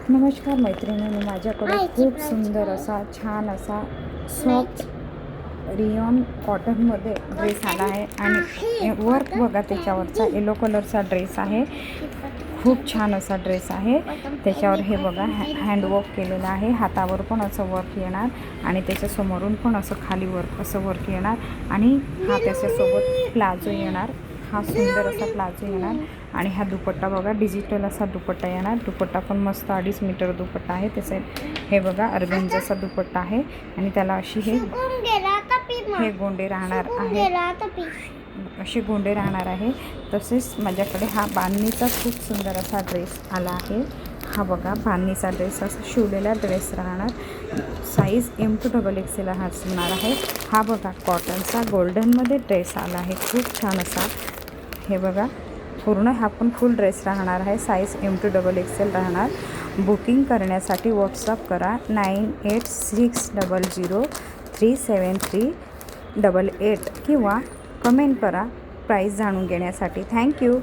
नमस्कार मैत्रिणींनो, माझ्याकडे खूप सुंदर असा छान असा सॉफ्ट रियॉन कॉटनमध्ये ड्रेस आला आहे आणि वर्क बघा त्याच्यावरचा येलो कलरचा ड्रेस आहे। खूप छान असा ड्रेस आहे। त्याच्यावर हे बघा हँडवर्क केलेलं आहे। हातावर पण असं वर्क येणार आणि त्याच्या समोरून पण असं खाली वर्क असं वर्क येणार आणि हा त्याच्यासोबत प्लाझो येणार। हा सुंदर असा प्लाझो येणार आणि हा दुपट्टा बघा डिजिटल असा दुपट्टा येणार। दुपट्टा पण मस्त 2.5 मीटर दुपट्टा आहे। त्याचे हे बघा अर्गेंजाचा दुपट्टा आहे आणि त्याला अशी हे गोंडे राहणार आहे, असे गोंडे राहणार आहे। तसेच माझ्याकडे हा बांधणीचा खूप सुंदर असा ड्रेस आला आहे। हा बघा बांधणीचा ड्रेस असा शिवलेला ड्रेस राहणार। साईज M2XXL हा असणार आहे। हा बघा कॉटनचा गोल्डनमध्ये ड्रेस आला आहे, खूप छान असा। हे बघा पूर्ण हा पण फुल ड्रेस राहणार आहे। साईज M2XXL राहणार। बुकिंग करण्यासाठी व्हॉट्सअप करा 9860037388 किंवा कमेंट करा प्राईस जाणून घेण्यासाठी। थँक्यू।